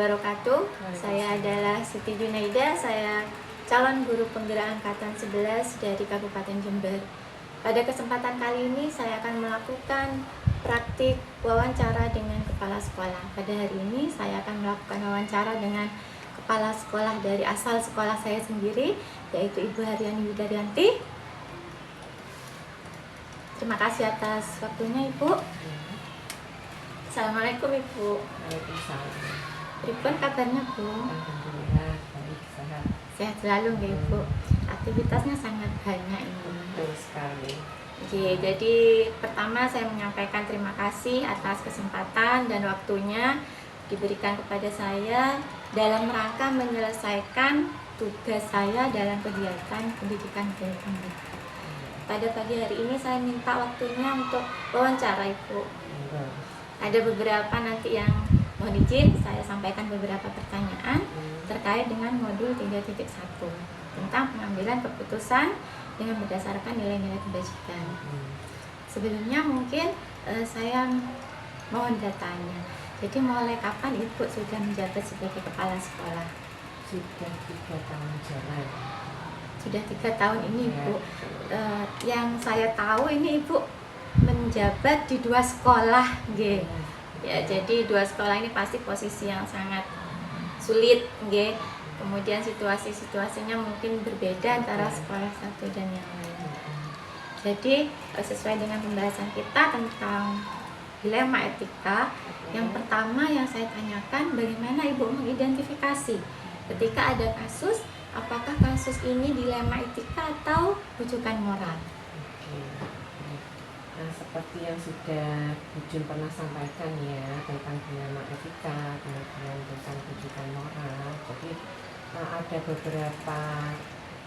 wabarakatuh. Saya adalah Siti Junaida, saya calon guru penggerak angkatan 11 dari Kabupaten Jember. Pada kesempatan kali ini saya akan melakukan praktik wawancara dengan kepala sekolah. Pada hari ini saya akan melakukan wawancara dengan kepala sekolah dari asal sekolah saya sendiri, yaitu Ibu Haryani Widaryanti. Terima kasih atas waktunya, Ibu. Assalamualaikum, Ibu. Waalaikumsalam. Pripun kabarnya, Bu? Alhamdulillah, baik, sehat. Sehat selalu, nggih, Bu. Aktivitasnya sangat banyak ini. Betul sekali. Oke, jadi pertama saya menyampaikan terima kasih atas kesempatan dan waktunya diberikan kepada saya dalam rangka menyelesaikan tugas saya dalam kegiatan pendidikan gaya pembeda. Pada pagi hari ini saya minta waktunya untuk wawancara, Ibu. Ada beberapa nanti yang mohon izin saya sampaikan beberapa pertanyaan terkait dengan modul 3.1 tentang pengambilan keputusan dengan berdasarkan nilai-nilai kebajikan. Sebelumnya mungkin saya mohon datanya. Jadi mulai kapan Ibu sudah menjabat sebagai kepala sekolah? Sudah 3 tahun jalan. Sudah 3 tahun ini, Ibu. Yang saya tahu ini Ibu menjabat di 2 sekolah, nggih. Ya, jadi 2 sekolah ini pasti posisi yang sangat sulit, nggih. Kemudian situasi-situasinya mungkin berbeda antara sekolah satu dan yang lain. Jadi sesuai dengan pembahasan kita tentang dilema etika, yang pertama yang saya tanyakan, bagaimana Ibu mengidentifikasi ketika ada kasus, apakah kasus ini dilema etika atau rujukan moral? Nah, seperti yang sudah Bu Jun pernah sampaikan ya tentang dilema etika, kemudian tentang rujukan moral. Jadi ada beberapa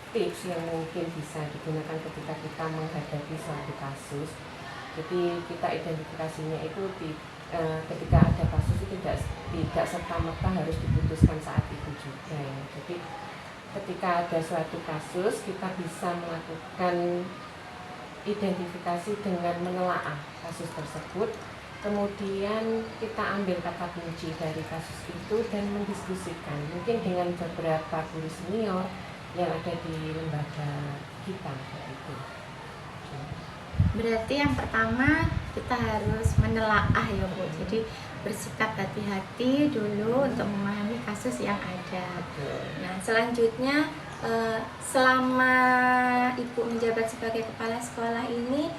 tips yang mungkin bisa digunakan ketika kita menghadapi suatu kasus. Jadi kita identifikasinya itu ketika ada kasus itu tidak serta-merta harus diputuskan saat itu juga ya. Jadi ketika ada suatu kasus kita bisa melakukan identifikasi dengan menelaah kasus tersebut, kemudian kita ambil kata kunci dari kasus itu dan mendiskusikan mungkin dengan beberapa guru senior yang ada di lembaga kita begitu. Berarti yang pertama kita harus menelaah ya, Bu. Jadi bersikap hati-hati dulu untuk memahami kasus yang ada. Nah, selanjutnya selama Ibu menjabat sebagai kepala sekolah ini,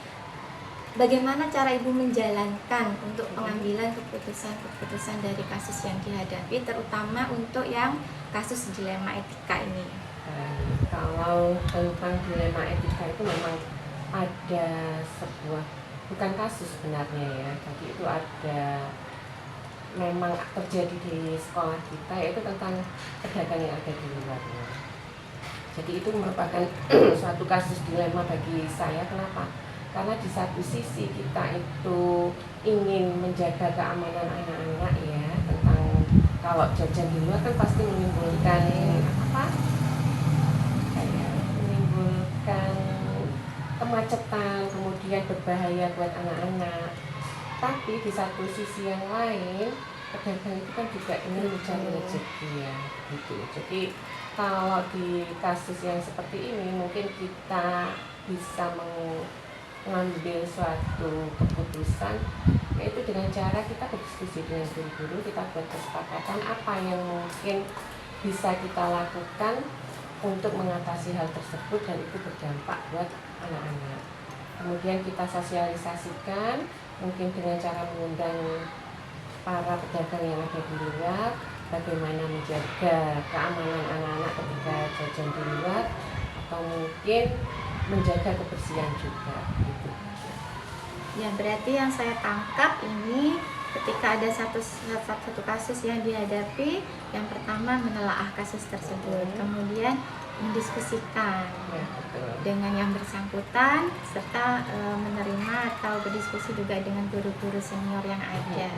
bagaimana cara Ibu menjalankan untuk pengambilan keputusan-keputusan dari kasus yang dihadapi, terutama untuk yang kasus dilema etika ini? Kalau tentang dilema etika itu memang ada sebuah, bukan kasus sebenarnya ya, tapi itu ada memang terjadi di sekolah kita, yaitu tentang pedagang yang ada di luarnya. Jadi itu merupakan suatu kasus dilema bagi saya. Kenapa? Karena di satu sisi kita itu ingin menjaga keamanan anak-anak ya, tentang kalau jajan di luar kan pasti menimbulkan menimbulkan kemacetan, kemudian berbahaya buat anak-anak. Tapi di satu sisi yang lain, pedagang itu kan juga ingin mencari rezeki ya, gitu. Jadi kalau di kasus yang seperti ini mungkin kita bisa mengambil suatu keputusan, yaitu dengan cara kita berdiskusi dengan guru-guru, kita buat kesepakatan apa yang mungkin bisa kita lakukan untuk mengatasi hal tersebut dan itu berdampak buat anak-anak. Kemudian kita sosialisasikan mungkin dengan cara mengundang para pedagang yang ada di luar, bagaimana menjaga keamanan anak-anak ketika jajan di luar, atau mungkin menjaga kebersihan juga gitu. Ya, berarti yang saya tangkap ini ketika ada satu kasus yang dihadapi, yang pertama menelaah kasus tersebut, kemudian mendiskusikan dengan yang bersangkutan, serta menerima atau berdiskusi juga dengan guru-guru senior yang ada.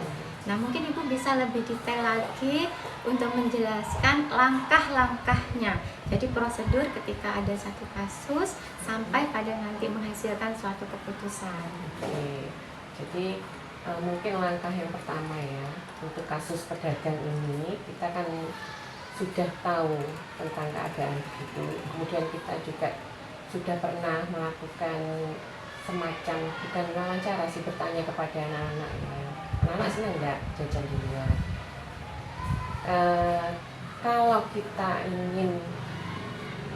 Nah, mungkin Ibu bisa lebih detail lagi untuk menjelaskan langkah-langkahnya. Jadi prosedur ketika ada satu kasus sampai pada nanti menghasilkan suatu keputusan. Oke. Jadi mungkin langkah yang pertama ya untuk kasus pedagang ini, kita kan sudah tahu tentang keadaan begitu. Kemudian kita juga sudah pernah melakukan semacam, bukan wawancara sih, bertanya kepada anak-anak ya. Anak-anak senang nggak jajan di luar? Kalau kita ingin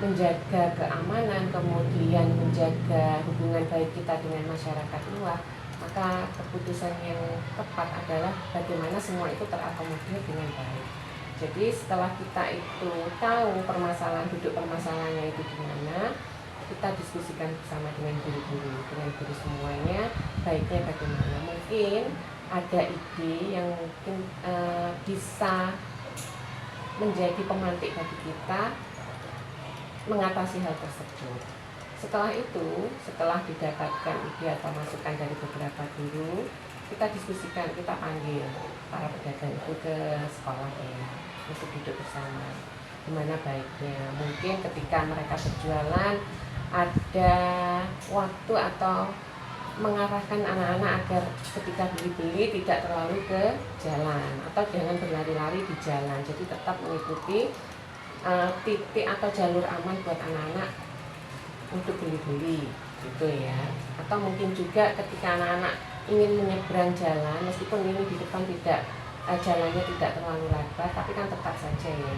menjaga keamanan, kemudian menjaga hubungan baik kita dengan masyarakat luar, maka keputusan yang tepat adalah bagaimana semua itu terakomodir dengan baik. Jadi setelah kita itu tahu duduk permasalahannya itu di mana, kita diskusikan bersama dengan guru-guru, dengan guru semuanya, baiknya bagaimana. Mungkin ada ide yang mungkin bisa menjadi pemantik bagi kita mengatasi hal tersebut. Setelah itu, setelah didapatkan ide atau masukan dari beberapa guru, kita diskusikan, kita panggil para pedagang itu ke sekolah ya, untuk duduk bersama. Gimana baiknya? Mungkin ketika mereka berjualan ada waktu atau mengarahkan anak-anak agar ketika beli-beli tidak terlalu ke jalan atau jangan berlari-lari di jalan. Jadi tetap mengikuti titik atau jalur aman buat anak-anak untuk beli-beli gitu ya. Atau mungkin juga ketika anak-anak ingin menyeberang jalan, meskipun ini di depan tidak jalannya tidak terlalu lebar, tapi kan tetap saja ya.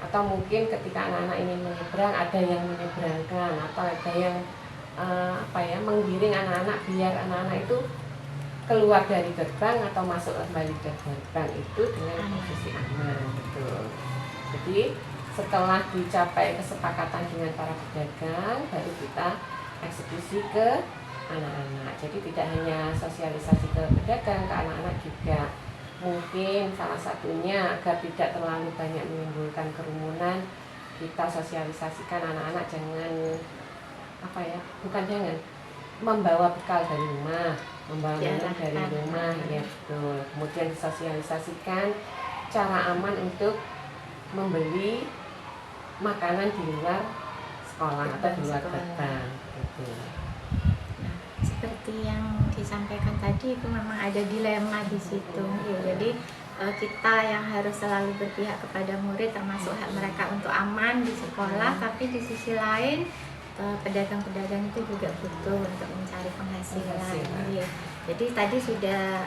Atau mungkin ketika anak-anak ingin menyeberang, ada yang menyeberangkan atau ada yang menggiring anak-anak biar anak-anak itu keluar dari gerbang atau masuk kembali ke gerbang itu dengan posisi aman betul. Jadi setelah dicapai kesepakatan dengan para pedagang, baru kita eksekusi ke anak-anak. Jadi tidak hanya sosialisasi ke pedagang, ke anak-anak juga. Mungkin salah satunya agar tidak terlalu banyak menimbulkan kerumunan, kita sosialisasikan anak-anak jangan membawa bekal dari rumah, membawa minum dari rumah, ya betul. Kemudian disosialisasikan cara aman untuk membeli makanan di luar sekolah atau di luar gerbang gitu. Nah, seperti yang disampaikan tadi itu memang ada dilema di situ ya. Jadi kita yang harus selalu berpihak kepada murid, termasuk hak mereka untuk aman di sekolah, tapi di sisi lain pedagang-pedagang itu juga butuh untuk mencari penghasilan. Ya. Jadi tadi sudah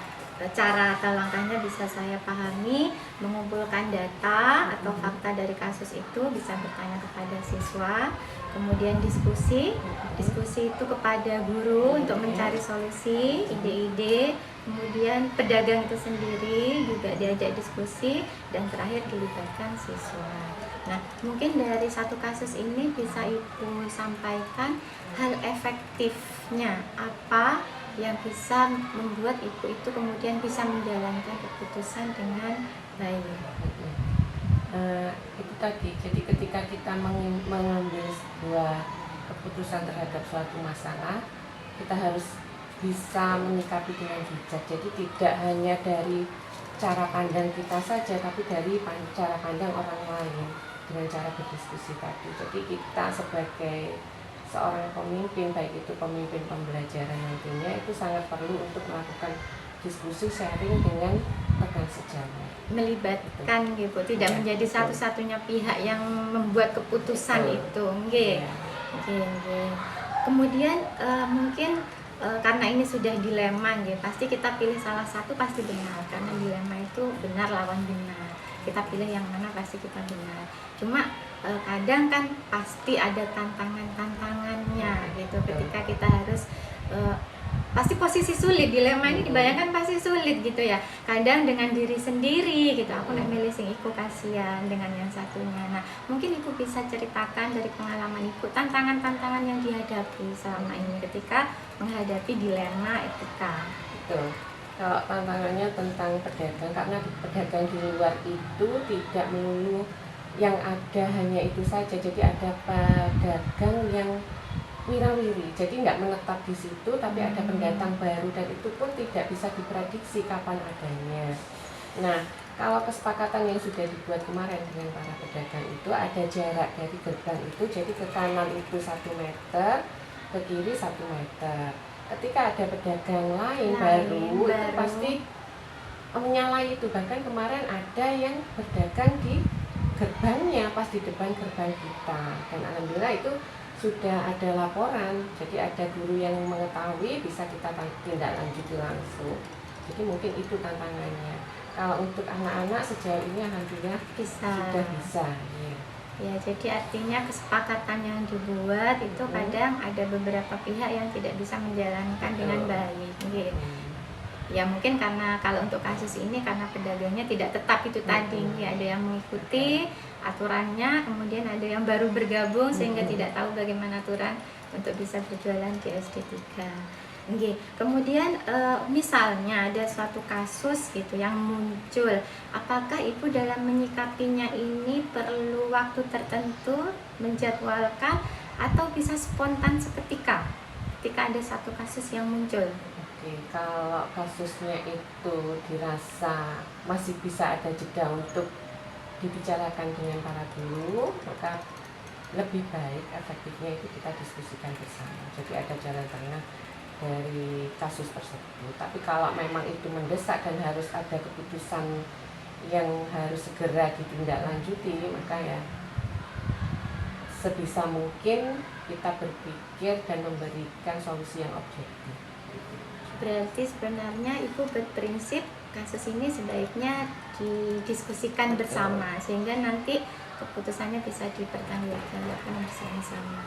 cara atau langkahnya bisa saya pahami, mengumpulkan data atau fakta dari kasus itu, bisa bertanya kepada siswa, kemudian diskusi itu kepada guru untuk mencari solusi, ide-ide, kemudian pedagang itu sendiri juga diajak diskusi, dan terakhir dilibatkan siswa. Nah, mungkin dari satu kasus ini bisa Ibu sampaikan hal efektifnya apa yang bisa membuat Ibu itu kemudian bisa menjalankan keputusan dengan baik. Itu tadi, jadi ketika kita mengambil sebuah keputusan terhadap suatu masalah, kita harus bisa menyikapi dengan bijak. Jadi tidak hanya dari cara pandang kita saja, tapi dari cara pandang orang lain dengan cara berdiskusi tadi. Jadi kita sebagai seorang pemimpin, baik itu pemimpin pembelajaran nantinya, itu sangat perlu untuk melakukan diskusi, sharing dengan rekan sejawat, melibatkan gitu, tidak menjadi satu-satunya pihak yang membuat keputusan itu, nggih. Kemudian mungkin karena ini sudah dilema, pasti kita pilih salah satu pasti benar, karena dilema itu benar lawan benar. Kita pilih yang mana pasti kita benar. Cuma kadang kan pasti ada tantangannya gitu, ketika kita harus pasti posisi sulit, dilema ini dibayangkan pasti sulit gitu ya. Kadang dengan diri sendiri gitu, aku nek milih sing iku kasihan dengan yang satunya. Nah, mungkin Ibu bisa ceritakan dari pengalaman Ibu tantangan-tantangan yang dihadapi selama ini ketika menghadapi dilema etika. Betul. Kalau tantangannya tentang pedagang, karena pedagang di luar itu tidak melulu yang ada hanya itu saja. Jadi ada pedagang yang wirawiri, jadi nggak menetap di situ, tapi ada pendatang baru, dan itu pun tidak bisa diprediksi kapan adanya. Nah, kalau kesepakatan yang sudah dibuat kemarin dengan para pedagang itu ada jarak dari gerbang itu, jadi ke kanan itu 1 meter, ke kiri 1 meter. ketika ada pedagang lain baru itu pasti menyalahi itu. Bahkan kemarin ada yang berdagang di gerbangnya, pas di depan gerbang kita, dan alhamdulillah itu sudah ada laporan, jadi ada guru yang mengetahui, bisa kita tindak lanjuti langsung. Jadi mungkin itu tantangannya. Kalau untuk anak-anak sejauh ini alhamdulillah sudah bisa ya. Ya, jadi artinya kesepakatan yang dibuat itu kadang ada beberapa pihak yang tidak bisa menjalankan dengan baik. Ya mungkin karena kalau untuk kasus ini karena pedagangnya tidak tetap itu tadi, ya ada yang mengikuti aturannya, kemudian ada yang baru bergabung sehingga tidak tahu bagaimana aturan untuk bisa berjualan di SD 3. Kemudian misalnya ada suatu kasus gitu yang muncul, apakah ibu dalam menyikapinya ini perlu waktu tertentu, menjadwalkan, atau bisa spontan seketika ketika ada satu kasus yang muncul? Kalau kasusnya itu dirasa masih bisa ada jeda untuk dibicarakan dengan para guru, maka lebih baik efektifnya itu kita diskusikan bersama. Jadi ada jalan tengah dari kasus tersebut. Tapi kalau memang itu mendesak dan harus ada keputusan yang harus segera ditindaklanjuti, maka ya sebisa mungkin kita berpikir dan memberikan solusi yang objektif. Berarti sebenarnya ibu berprinsip kasus ini sebaiknya didiskusikan bersama sehingga nanti keputusannya bisa dipertanggungjawabkan bersama-sama.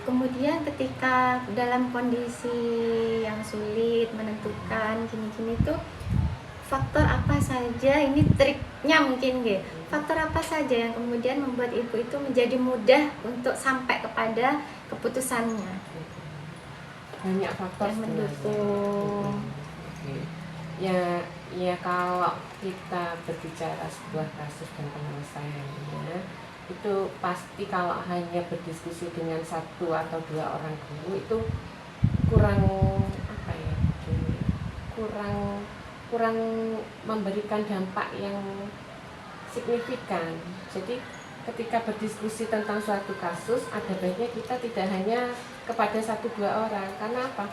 Kemudian ketika dalam kondisi yang sulit menentukan gini-gini tuh, faktor apa saja, ini triknya mungkin faktor apa saja yang kemudian membuat ibu itu menjadi mudah untuk sampai kepada keputusannya? Banyak faktor yang mendukung. Ya kalau kita berbicara sebuah kasus dan penyelesaiannya, itu pasti kalau hanya berdiskusi dengan satu atau dua orang guru itu kurang memberikan dampak yang signifikan. Jadi ketika berdiskusi tentang suatu kasus, ada baiknya kita tidak hanya kepada satu dua orang. Karena apa?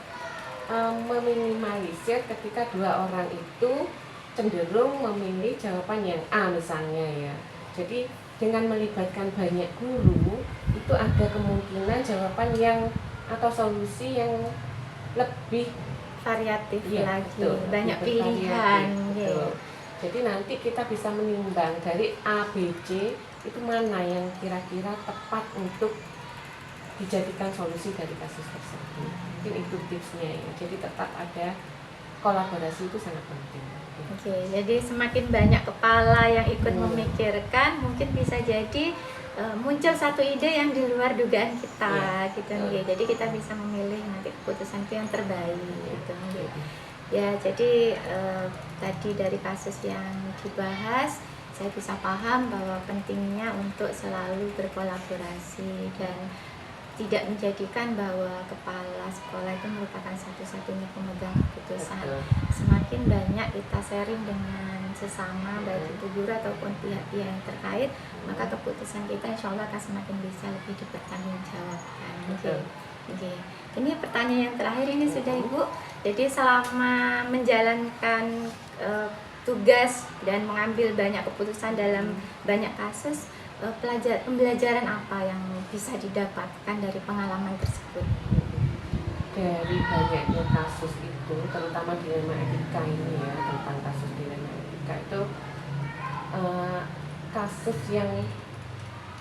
Meminimalisir ketika dua orang itu cenderung memilih jawaban yang A misalnya ya. Jadi dengan melibatkan banyak guru itu ada kemungkinan jawaban yang atau solusi yang lebih variatif ya, lagi, betul, banyak pilihan. Jadi nanti kita bisa menimbang dari A, B, C itu mana yang kira-kira tepat untuk dijadikan solusi dari kasus tersebut. Mungkin itu tipsnya ya. Jadi tetap ada kolaborasi, itu sangat penting. Jadi semakin banyak kepala yang ikut memikirkan, mungkin bisa jadi muncul satu ide yang di luar dugaan kita, Jadi kita bisa memilih nanti keputusan yang terbaik, gitu. Ya, jadi tadi dari kasus yang dibahas, saya bisa paham bahwa pentingnya untuk selalu berkolaborasi dan tidak menjadikan bahwa kepala sekolah itu merupakan satu-satunya pemegang keputusan. Semakin banyak kita sharing dengan sesama, baik itu guru ataupun pihak-pihak yang terkait, maka keputusan kita insya Allah akan semakin bisa lebih dipertanggungjawabkan. Ini pertanyaan yang terakhir ini sudah Ibu. Jadi selama menjalankan tugas dan mengambil banyak keputusan dalam banyak kasus, pembelajaran apa yang bisa didapatkan dari pengalaman tersebut? Dari banyaknya kasus itu, terutama dilema etika ini ya, tentang kasus dilema etika itu kasus yang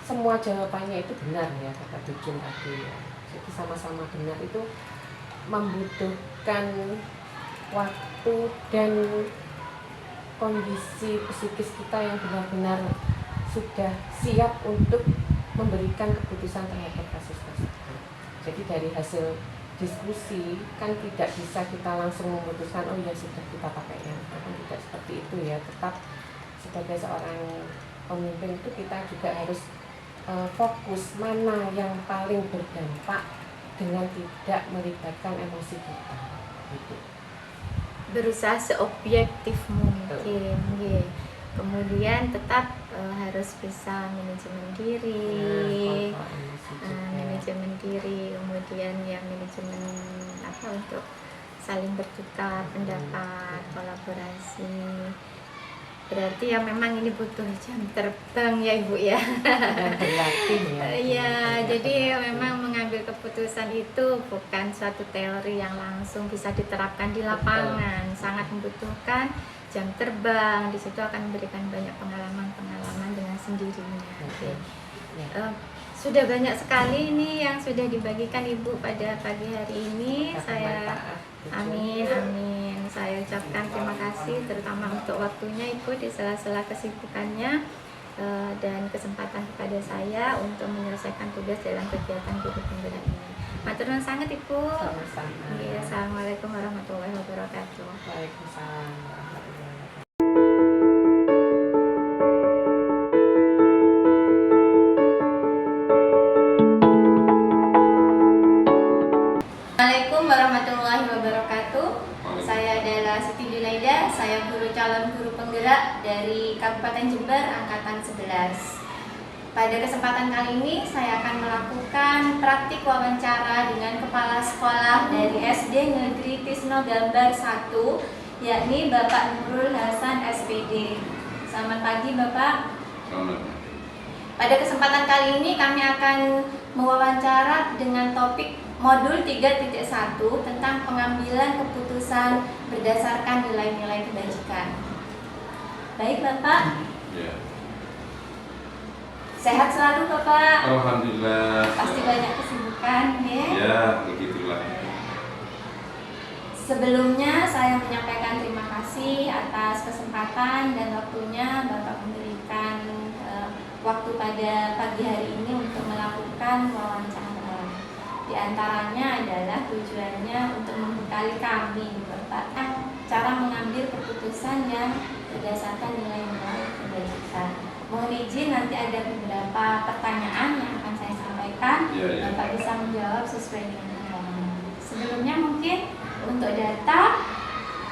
semua jawabannya itu benar ya, kata Dujun tadi ya. Jadi sama-sama benar itu membutuhkan waktu dan kondisi psikis kita yang benar-benar sudah siap untuk memberikan keputusan terhadap kasus tersebut. Jadi dari hasil diskusi kan tidak bisa kita langsung memutuskan oh ya sudah kita pakai yang kan tidak seperti itu ya. Tetap sebagai seorang pemimpin itu kita juga harus fokus mana yang paling berdampak dengan tidak melibatkan emosi kita. Gitu. Berusaha seobjektif mungkin. Kemudian tetap harus bisa manajemen diri, manajemen diri, kemudian ya manajemen apa untuk saling bertukar pendapat, kolaborasi. Berarti ya memang ini butuh jam terbang ya Ibu ya. Berlatih ya. Iya, jadi memang mengambil keputusan itu bukan suatu teori yang langsung bisa diterapkan di lapangan. Sangat membutuhkan jam terbang. Di situ akan memberikan banyak pengalaman-pengalaman dengan sendirinya. Oke. Sudah banyak sekali ini yang sudah dibagikan Ibu pada pagi hari ini. Saya amin. Saya ucapkan terima kasih terutama untuk waktunya Ibu di sela-sela kesibukannya dan kesempatan kepada saya untuk menyelesaikan tugas dalam kegiatan guru penggerak ini. Matur nuwun sangat Ibu. Sama-sama. Iya, assalamualaikum warahmatullahi wabarakatuh. Waalaikumsalam warahmatullahi wabarakatuh. Assalamualaikum warahmatullahi wabarakatuh. Saya adalah Siti Junaida, saya calon guru penggerak dari Kabupaten Jember Angkatan 11. Pada kesempatan kali ini saya akan melakukan praktik wawancara dengan kepala sekolah dari SD Negeri Tisno Gambar 1, yakni Bapak Nurul Hasan SPD. Selamat pagi Bapak. Selamat. Pada kesempatan kali ini kami akan mewawancara dengan topik Modul 3.1 tentang pengambilan keputusan berdasarkan nilai-nilai kebajikan. Baik Bapak, Ya. sehat selalu Bapak. Alhamdulillah. Pasti banyak kesibukan ya. Ya, begitulah. Sebelumnya saya menyampaikan terima kasih atas kesempatan dan waktunya Bapak memberikan waktu pada pagi hari ini untuk melakukan wawancara. Di antaranya adalah tujuannya untuk membekali kami Bapak cara mengambil keputusan yang berdasarkan nilai-nilai kebajikan. Mohon izin nanti ada beberapa pertanyaan yang akan saya sampaikan. Ya. Bapak bisa menjawab sesuai dengan pengalaman. Sebelumnya mungkin untuk data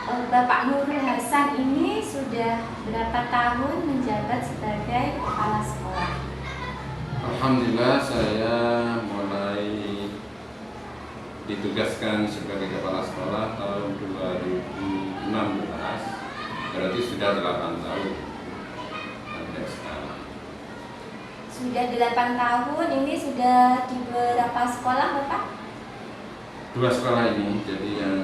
Bapak Nurul Hasan ini sudah berapa tahun menjabat sebagai kepala sekolah? Alhamdulillah saya mulai ditugaskan sebagai kepala sekolah tahun 2016. Berarti sudah 8 tahun sampai sekarang. Sudah 8 tahun, ini sudah di beberapa sekolah Bapak? 2 sekolah ini, jadi yang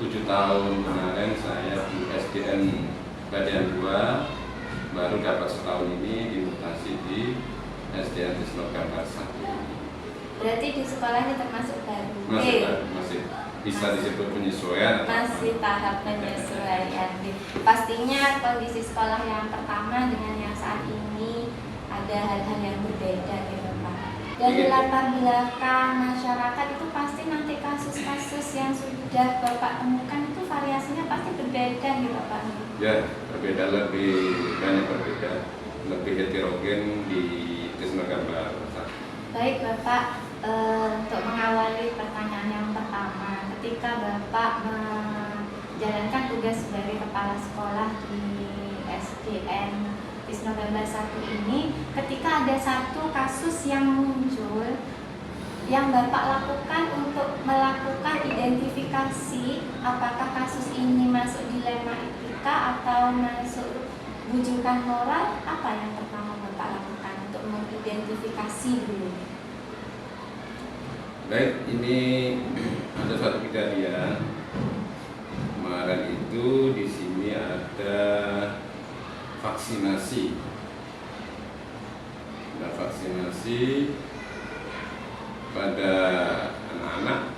7 tahun kemarin saya di SDN Badian 2, baru dapat setahun ini dimutasi di SDN Tisno Gambar 1. Berarti di sekolahnya termasuk baru. Masih bisa disebut penyesuaian. Masih tahap penyesuaian. Pastinya kondisi sekolah yang pertama dengan yang saat ini ada hal-hal yang berbeda gitu Pak. Dari latar belakang masyarakat itu pasti nanti kasus-kasus yang sudah Bapak temukan itu variasinya pasti berbeda gitu Pak. Ya, berbeda, lebih banyak berbeda, lebih heterogen di Tisno Gambar 1. Baik Bapak, untuk mengawali pertanyaan yang pertama, ketika Bapak menjalankan tugas sebagai kepala sekolah di SDN Tisno Gambar 1 ini, ketika ada satu kasus yang muncul, yang Bapak lakukan untuk melakukan identifikasi apakah kasus ini masuk dilema etika atau masuk bujukan moral, apa yang pertama Bapak lakukan untuk mengidentifikasi dulu? Baik, ini ada satu kejadian kemarin itu di sini ada vaksinasi. Ada vaksinasi pada anak-anak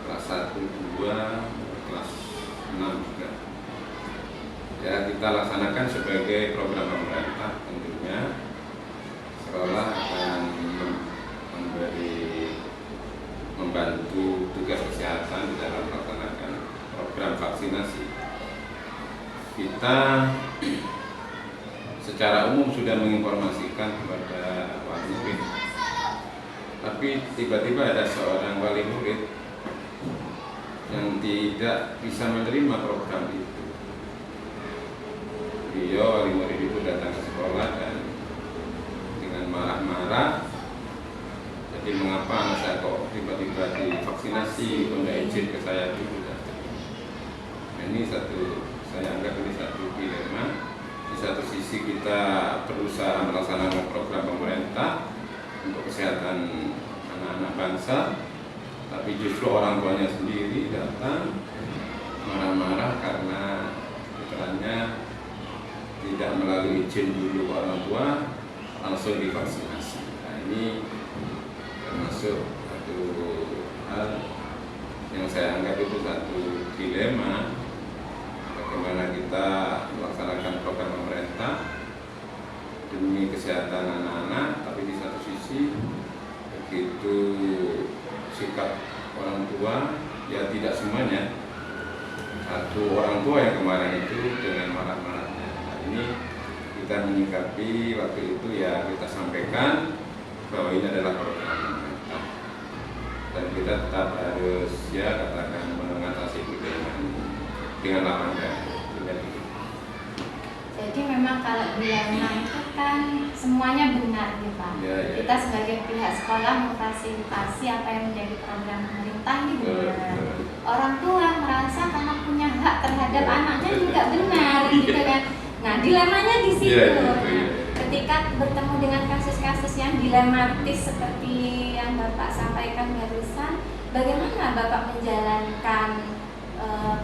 kelas 1, 2, kelas 6 juga. Ya, kita laksanakan sebagai program pemerintah tentunya. Sekolah akan membantu tugas kesehatan di dalam melaksanakan program vaksinasi. Kita secara umum sudah menginformasikan kepada wali murid, tapi tiba-tiba ada seorang wali murid yang tidak bisa menerima program itu. beliau wali murid itu datang ke sekolah dan dengan marah-marah, jadi mengapa anak saya kok tiba-tiba divaksinasi, kok nggak izin ke saya dulu. Nah, ini saya anggap ini satu dilema. Di satu sisi kita berusaha melaksanakan program pemerintah untuk kesehatan anak-anak bangsa, tapi justru orang tuanya sendiri datang marah-marah karena putranya tidak melalui izin dulu orang tua langsung divaksinasi. Nah, ini termasuk satu hal yang saya anggap itu satu dilema, bagaimana kita melaksanakan program pemerintah demi kesehatan anak-anak, tapi di satu sisi begitu sikap orang tua, ya tidak semuanya. Satu orang tua yang kemarin itu dengan marah-marahnya. Nah, ini kita menyikapi waktu itu ya kita sampaikan bahwa ini adalah program pemerintah dan kita tetap harus ya katakan mengatasi itu dengan lapang dada. Jadi memang kalau dilema itu kan semuanya benar gitu Pak. Ya. Kita sebagai pihak sekolah memfasilitasi apa yang menjadi program pemerintah ini benar. Orang tua merasa karena punya hak terhadap anaknya juga benar gitu kan. Nah, dilemanya di situ. Nah, ketika bertemu dengan kasus-kasus yang dilematis seperti yang Bapak sampaikan barusan, bagaimana Bapak menjalankan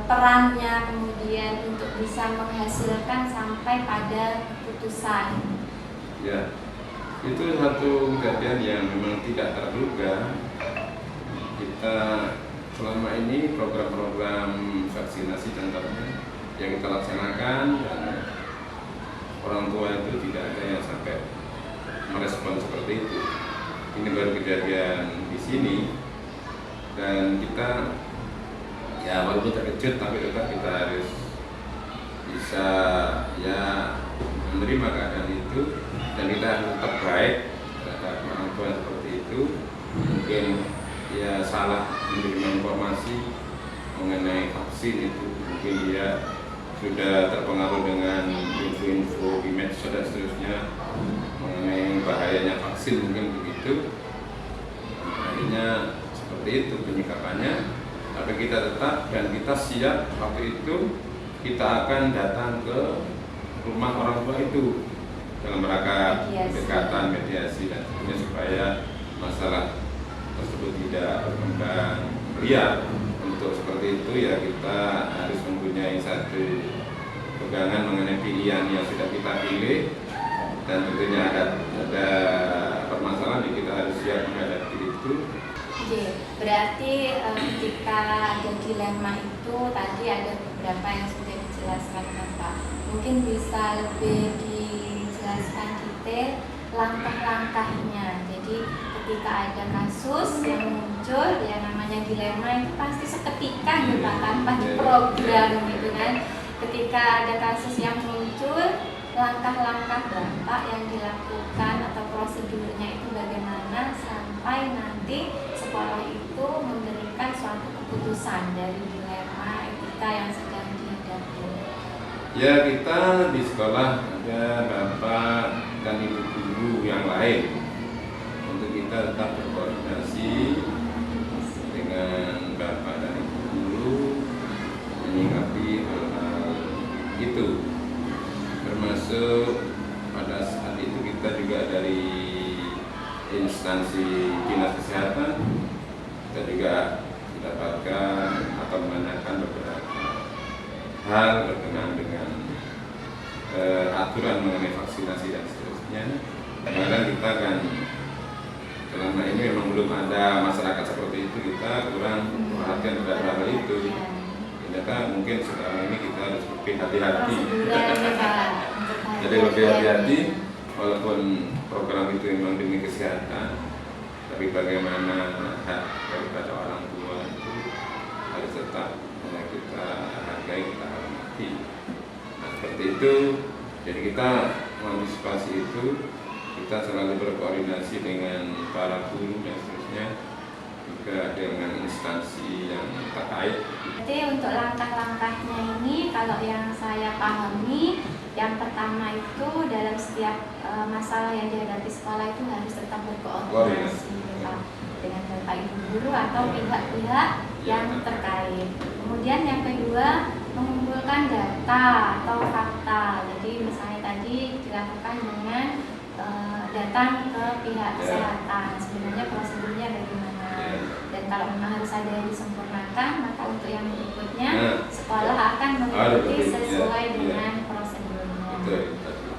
perannya kemudian untuk bisa menghasilkan sampai pada keputusan? Ya, itu satu kejadian yang memang tidak terduga. Kita selama ini program-program vaksinasi contohnya yang kita laksanakan dan orang tua itu tidak ada yang sampai merespon seperti itu. Ini baru kejadian di sini dan kita ya walaupun terkejut tapi tetap kita harus bisa ya menerima keadaan itu dan kita harus tetap baik terhadap orang tua seperti itu. Mungkin ya salah menerima informasi mengenai vaksin itu, mungkin dia sudah terpengaruh dengan info-info di medsos dan seterusnya mengenai bahayanya vaksin, mungkin begitu. Akhirnya seperti itu penyikapannya. Tapi kita tetap dan kita siap waktu itu kita akan datang ke rumah orang tua itu dalam rangka pendekatan mediasi dan sebagainya supaya masalah tersebut tidak berkembang liar. Untuk seperti itu ya kita harus mempunyai satu pegangan mengenai pilihan yang sudah kita pilih dan tentunya ada permasalahan yang kita harus siap menghadapi itu. Oke, berarti ketika ada dilema itu tadi ada beberapa yang sudah dijelaskan Bapak. Mungkin bisa lebih dijelaskan detail langkah-langkahnya. Jadi ketika ada kasus yang muncul yang namanya dilema itu pasti seketika gitu tanpa diprogram gitu kan. Ketika ada kasus yang muncul, langkah-langkah Bapak yang dilakukan atau prosedurnya itu bagaimana sampai nanti sekolah itu memberikan suatu keputusan dari dilema etika yang sedang dihadapi. Ya, kita di sekolah ada Bapak dan Ibu guru yang lain untuk kita tetap berkoordinasi dengan Bapak dan Ibu guru menyikapi hal-hal itu. Termasuk pada saat itu kita juga dari instansi dinas kesehatan kita juga mendapatkan atau menanyakan beberapa hal berkenaan dengan aturan mengenai vaksinasi dan seterusnya. Kadang kita kan selama ini memang belum ada masyarakat seperti itu, kita kurang perhatian terhadap hal itu. Ternyata mungkin sekarang ini kita harus lebih hati-hati. Jadi lebih hati-hati walaupun program itu memang demi kesehatan, tapi bagaimana hak daripada orang tua itu harus tetap kita hargai, kita hormati. Nah, seperti itu. Jadi kita mengantisipasi itu, kita selalu berkoordinasi dengan para guru dan seterusnya, juga dengan instansi yang terkait. Jadi untuk langkah-langkahnya ini kalau yang saya pahami Yang pertama itu dalam setiap masalah yang dihadapi sekolah itu harus tetap berkoordinasi Pak, dengan Bapak Ibu guru atau pihak-pihak yang terkait. Kemudian yang kedua, mengumpulkan data atau fakta. Jadi misalnya tadi dilakukan dengan datang ke pihak kesehatan, sebenarnya prosedurnya bagaimana, dan kalau memang harus ada yang disempurnakan, maka untuk yang berikutnya sekolah akan mengikuti sesuai dengan prosedurnya.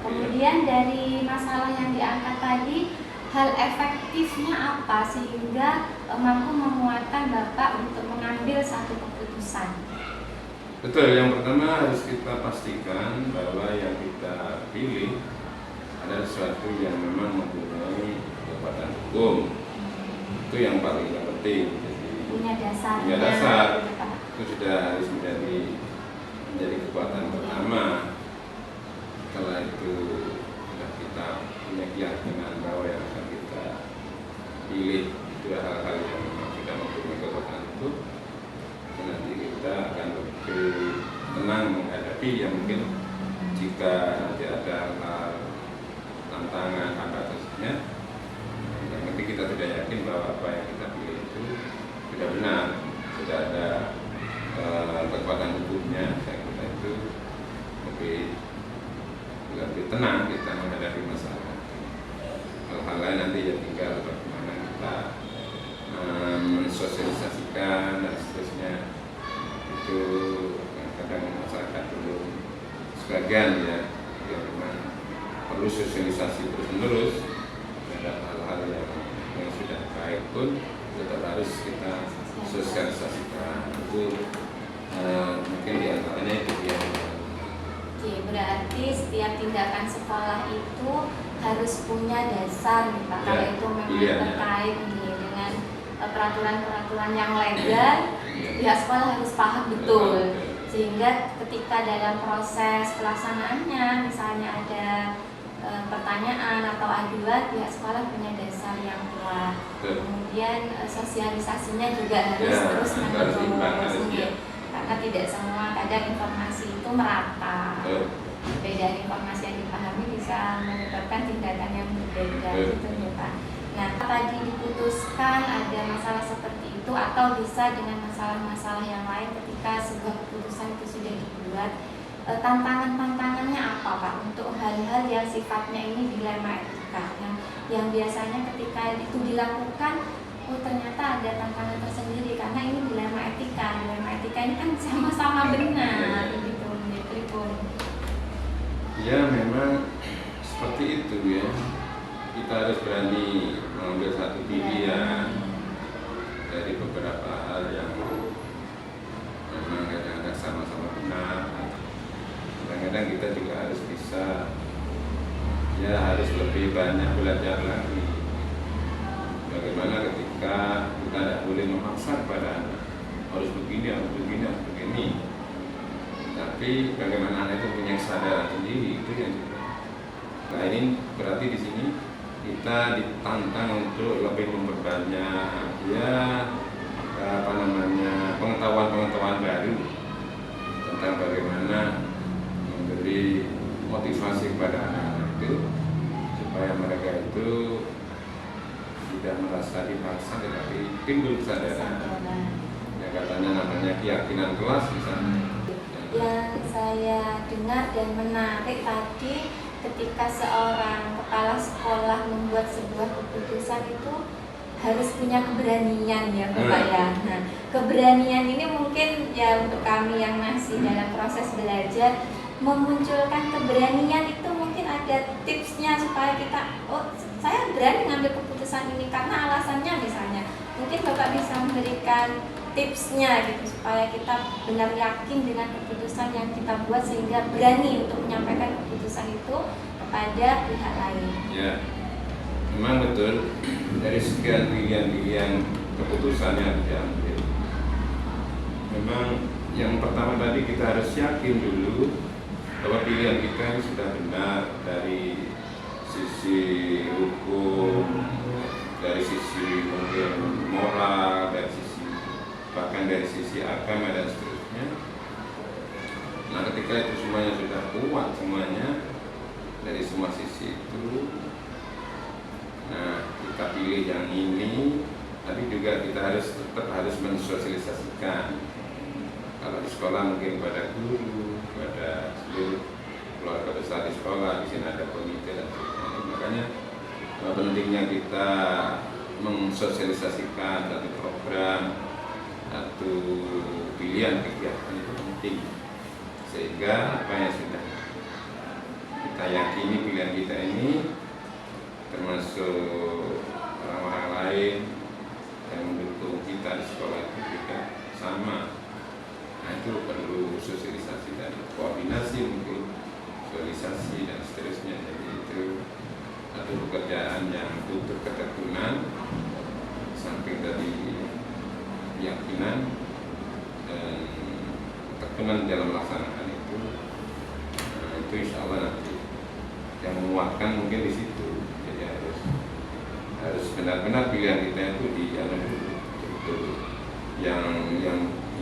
Kemudian dari masalah yang diangkat tadi, hal efektifnya apa sehingga mampu memuatkan Bapak untuk mengambil satu keputusan? Betul, yang pertama harus kita pastikan bahwa yang kita pilih ada sesuatu yang memang mempunyai kekuatan hukum. Itu yang paling penting. Jadi, punya dasar. Itu sudah harus menjadi kekuatan pertama. Setelah itu sudah kita punya keyakinan bahwa yang akan kita pilih itu hal-hal yang memang sudah mempunyai kekuatan itu, nanti kita akan lebih tenang menghadapi yang mungkin jika nanti ada hal tantangan tersebutnya, yang penting kita sudah yakin bahwa apa yang kita pilih itu sudah benar, sudah ada kekuatan hukumnya. Saya kira itu lebih tenang kita menghadapi masalah. Hal-hal lain nanti ya tinggal bagaimana kita mensosialisasikan dan seterusnya. Itu kadang masyarakat belum sebagian ya yang memang perlu sosialisasi terus-menerus terhadap hal-hal yang sudah baik pun tetap harus kita sosialisasikan. Itu mungkin diantaranya itu yang berarti setiap tindakan sekolah itu harus punya dasar nih Pak, kalau itu memang terkait dengan peraturan-peraturan yang legal, pihak sekolah harus paham betul, sehingga ketika dalam proses pelaksanaannya misalnya ada pertanyaan atau aduan, pihak sekolah punya dasar yang kuat. Kemudian sosialisasinya juga harus terus menerus, karena tidak semua kadang informasi itu merata. Beda informasi yang dipahami bisa menyebabkan tindakan yang berbeda gitu ya Pak. Nah, tadi diputuskan ada masalah seperti itu atau bisa dengan masalah-masalah yang lain ketika sebuah keputusan itu sudah dibuat. Tantangan-tantangannya apa Pak untuk hal-hal yang sifatnya ini dilema etika yang biasanya ketika itu dilakukan ternyata ada tantangan tersendiri karena ini dilema etika ini kan sama-sama benar begitu menurut. Ya memang seperti itu ya, kita harus berani mengambil satu pilihan dari beberapa hal yang memang kadang-kadang sama-sama benar. Kadang-kadang kita juga harus bisa, ya harus lebih banyak belajar lagi. Bagaimana ketika kita tidak boleh memaksa kepada anak harus begini, harus begini, harus begini. Tapi bagaimana anak itu punya kesadaran sendiri, itu yang juga. Nah ini berarti di sini kita ditantang untuk lebih memperbanyak pengetahuan baru tentang bagaimana memberi motivasi kepada anak-anak itu supaya mereka itu tidak merasa dipaksa tetapi timbul kesadaran. Ya katanya namanya keyakinan kelas misalnya. Yang saya dengar dan menarik tadi ketika seorang kepala sekolah membuat sebuah keputusan itu harus punya keberanian ya Bapak ya. Nah, keberanian ini mungkin ya untuk kami yang masih dalam proses belajar memunculkan keberanian itu mungkin ada tipsnya supaya kita saya berani ngambil keputusan ini karena alasannya misalnya. Mungkin Bapak bisa memberikan tipsnya gitu supaya kita benar yakin dengan keputusan yang kita buat sehingga berani untuk menyampaikan keputusan itu kepada pihak lain. Ya, memang betul dari sekian pilihan keputusan yang diambil. Memang yang pertama tadi kita harus yakin dulu bahwa pilihan kita sudah benar dari sisi hukum, dari sisi mungkin moral, dari sisi bahkan dari sisi agama dan seterusnya. Nah ketika itu semuanya sudah kuat semuanya dari semua sisi itu, nah kita pilih yang ini, tapi juga kita tetap harus mensosialisasikan. Kalau di sekolah mungkin pada guru, pada seluruh keluarga besar di sekolah, di sini ada komite dan sebagainya. Makanya pentingnya kita mensosialisasikan satu program, satu pilihan kegiatan itu penting, sehingga apa yang sudah kita yakini pilihan kita ini, termasuk orang-orang lain yang mendukung kita di sekolah itu juga sama. Nah itu perlu sosialisasi dan koordinasi, mungkin sosialisasi dan seterusnya. Jadi itu satu pekerjaan yang butuh ketekunan, samping dari keyakinan dan ketekunan dalam melaksanakan itu. Nah itu insya Allah nanti yang menguatkan mungkin di situ. Jadi harus benar-benar pilihan kita itu dijalani dulu, betul-betul yang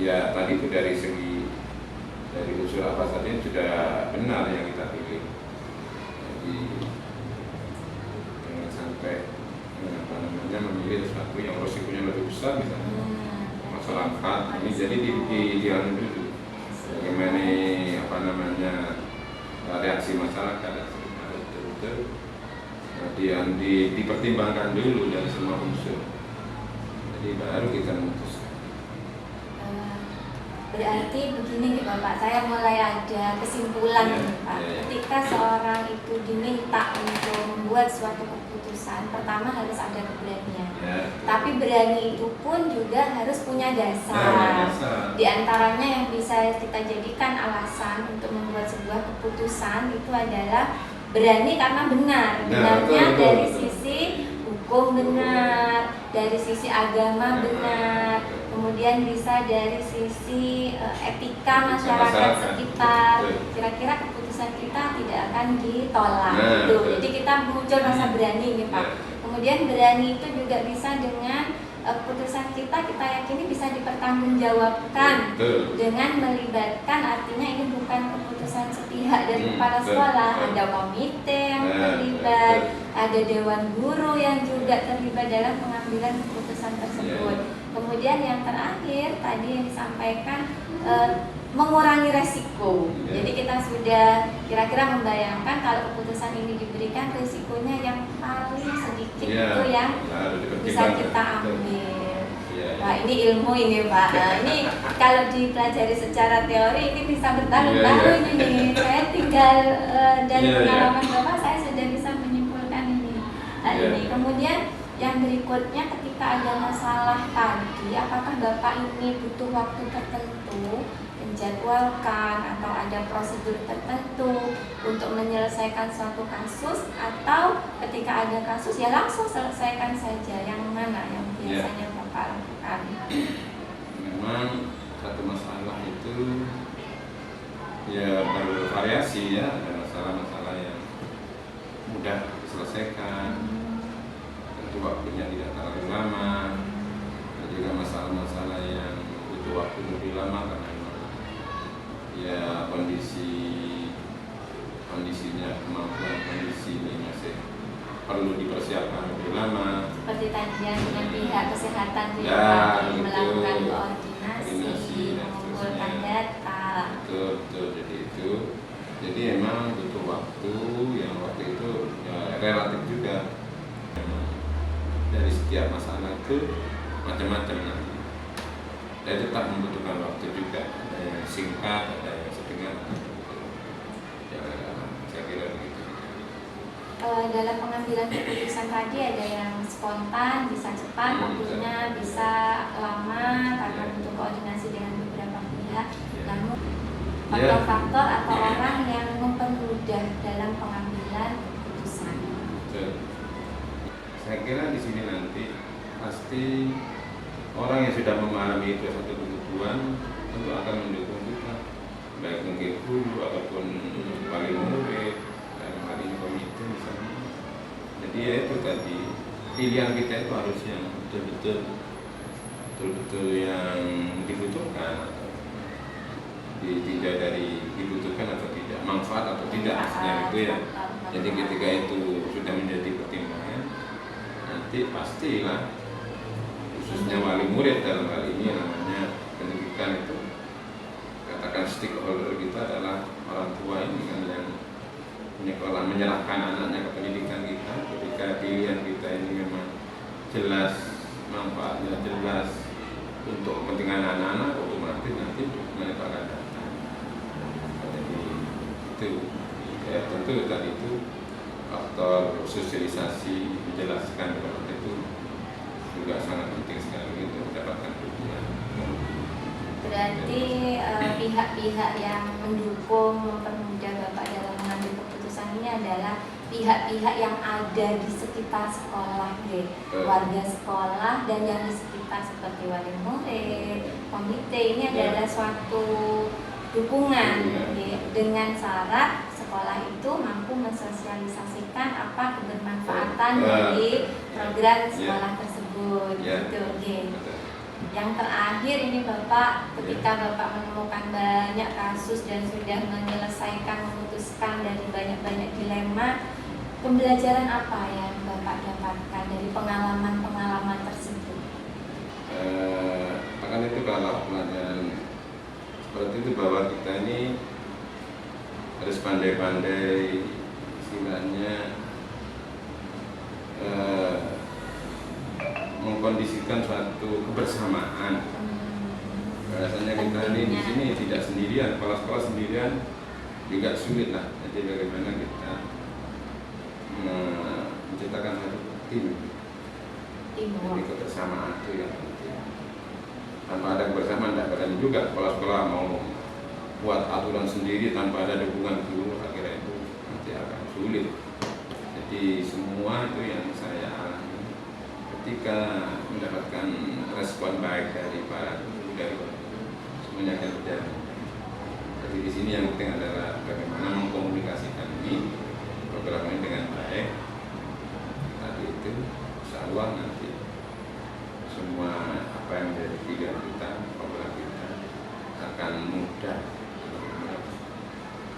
ya tadi itu dari unsur apa saja sudah benar yang kita pilih. Jadi jangan sampai memilih sesuatu yang risikonya lebih besar, misalnya masyarakat ini. Jadi dijalani dulu bagaimana reaksi masyarakat, betul-betul dipertimbangkan dulu dari semua unsur. Jadi baru kita memutuskan. Berarti begini nih Bapak, saya mulai ada kesimpulan nih Pak. Ketika seorang itu diminta untuk membuat suatu keputusan, pertama harus ada keberanian. Tapi berani itu pun juga harus punya dasar. Di antaranya yang bisa kita jadikan alasan untuk membuat sebuah keputusan itu adalah berani karena benar. Benarnya dari sisi hukum benar, dari sisi agama benar, kemudian bisa dari sisi etika masyarakat sekitar. Kira-kira keputusan kita tidak akan ditolak gitu. Jadi kita muncul rasa berani nih Pak. Kemudian berani itu juga bisa dengan keputusan kita yakini bisa dipertanggungjawabkan dengan melibatkan, artinya ini bukan keputusan sepihak dari kepala sekolah, ada komite yang terlibat, ada dewan guru yang juga terlibat dalam pengambilan keputusan tersebut. Kemudian yang terakhir tadi yang disampaikan mengurangi resiko. Jadi kita sudah kira-kira membayangkan kalau keputusan ini diberikan, resikonya yang paling sedikit itu yang bisa kita ambil. Wah ini ilmu ini Pak. Ini kalau dipelajari secara teori ini bisa bertahun-tahun ini. Saya tinggal dari pengalaman Bapak saya sudah bisa menyimpulkan ini. Ini kemudian yang berikutnya, ketika ada masalah tadi, apakah Bapak ini butuh waktu tertentu, menjadwalkan atau ada prosedur tertentu untuk menyelesaikan suatu kasus, atau ketika ada kasus ya langsung selesaikan saja? Yang mana yang biasanya Bapak lakukan? Memang satu masalah itu ya bervariasi ya. Ada masalah-masalah yang mudah diselesaikan, tentu waktunya tidak terlalu lama. Ada juga masalah-masalah yang butuh waktu lebih lama karena ya kondisinya, kemampuan kondisi ini masih perlu dipersiapkan lebih lama. Seperti tadi yang dengan pihak kesehatan juga melakukan koordinasi, mengumpulkan data. Betul, jadi emang butuh waktu, yang waktu itu ya relatif juga. Dari setiap masalah itu macam-macam nanti. Dan tetap membutuhkan waktu juga. Ada yang singkat, ada yang sedang. Ya, saya kira begitu. Dalam pengambilan keputusan tadi ada yang spontan, bisa cepat, waktunya bisa lama karena butuh koordinasi dengan beberapa pihak. Namun faktor-faktor atau orang yang mempermudah dalam pengambilan keputusan. Saya kira di sini nanti pasti orang yang sudah memahami itu satu kebutuhan tentu akan mendukung kita, baik mungkin guru ataupun wali murid, dan wali komite misalnya. Jadi ya itu tadi, pilihan kita itu harus yang betul-betul yang dibutuhkan, ditinjau dari itu ya. Jadi ketika itu sudah menjadi pertimbangan, nanti pastilah khususnya wali murid dalam hal ini namanya pendidikan itu, katakan stakeholder kita adalah orang tua ini kan yang menyerahkan anaknya ke pendidikan kita. Ketika pilihan kita ini memang jelas manfaatnya, jelas untuk kepentingan anak-anak, otomatis nanti mereka akan datang. Jadi itu ya, tentu tadi itu faktor sosialisasi, menjelaskan kepada itu juga sangat penting sekali untuk mendapatkan dukungan. Berarti pihak-pihak yang mendukung, mempermudah Bapak dalam mengambil keputusan ini adalah pihak-pihak yang ada di sekitar sekolah, warga sekolah dan yang di sekitar seperti wali murid, komite. Ini adalah suatu dukungan dengan syarat sekolah itu mampu mensosialisasikan apa kebermanfaatan dari program sekolah tersebut. Gitu. Yang terakhir ini Bapak, ketika Bapak menemukan banyak kasus dan sudah menyelesaikan, memutuskan dari banyak-banyak dilema, pembelajaran apa yang Bapak dapatkan dari pengalaman-pengalaman tersebut? Akan itu kalau pelajaran seperti itu bahwa kita ini harus pandai-pandai istilahnya mengkondisikan suatu kebersamaan. Rasanya kita ini di sini tidak sendirian, kepala sekolah sendirian juga sulit lah. Jadi bagaimana kita menciptakan satu tim. Jadi kebersamaan itu yang penting. Tanpa ada kebersamaan tidak berani juga kepala sekolah mau buat aturan sendiri tanpa ada dukungan guru, akhirnya itu nanti akan sulit. Jadi semua itu yang saya alami ketika mendapatkan respon baik dari para guru, dari semuanya akan berjalan. Jadi di sini yang penting adalah bagaimana mengkomunikasikan ini program ini dengan baik. Tadi itu insya Allah nanti semua apa yang menjadi pilihan kita, program kita akan mudah.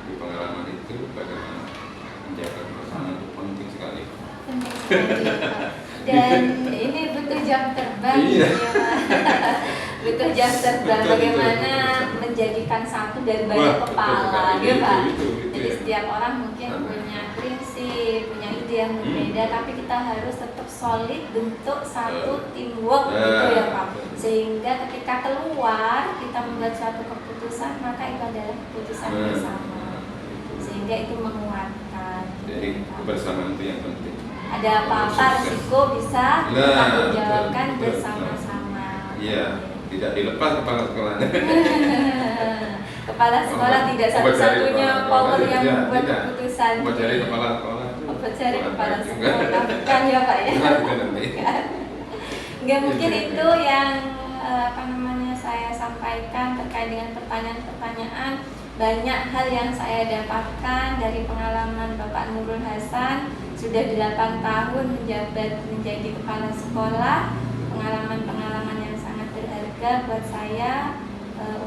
Di pengalaman itu bagaimana menjaga kebersamaan itu penting sekali. Penting sekali, Pak. Dan ini butuh jam terbang, Iya. butuh jam terbang. Betul, bagaimana betul. menjadikan satu dari banyak Wah, kepala, betul, ya Pak. itu, Jadi ya. setiap orang mungkin Betul. punya prinsip, punya ide yang berbeda, tapi kita harus tetap solid bentuk satu teamwork, gitu ya Pak. Betul. Sehingga ketika keluar kita membuat suatu keputusan, maka itu adalah keputusan bersama. Sehingga itu menguatkan. Jadi kebersamaan itu yang penting. Ada apa-apa risiko bisa ditanggungjawabkan betul, betul. bersama-sama. Iya, tidak dilepas kepala sekolahnya. Kepala sekolah tidak satu-satunya power yang Iya, membuat tidak. keputusan. Mau cari kepala sekolah itu. Obat cari kepala juga. sekolah, bukan ya Pak ya? Bukan nanti. Nggak mungkin Iya, itu yang saya sampaikan terkait dengan pertanyaan-pertanyaan. Banyak hal yang saya dapatkan dari pengalaman Bapak Nurul Hasan, sudah 8 tahun menjabat menjadi kepala sekolah. Pengalaman-pengalaman yang sangat berharga buat saya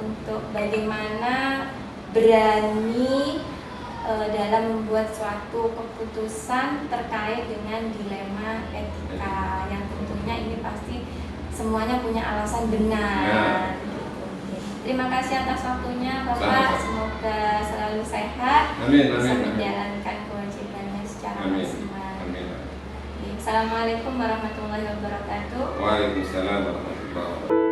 untuk bagaimana berani dalam membuat suatu keputusan terkait dengan dilema etika yang tentunya ini pasti semuanya punya alasan benar. Terima kasih atas waktunya Bapak, semoga selalu sehat, Amin, bisa amin. menjalankan kewajibannya secara Amin. maksimal. Amin. Assalamualaikum warahmatullahi wabarakatuh. Waalaikumsalam warahmatullahi wabarakatuh.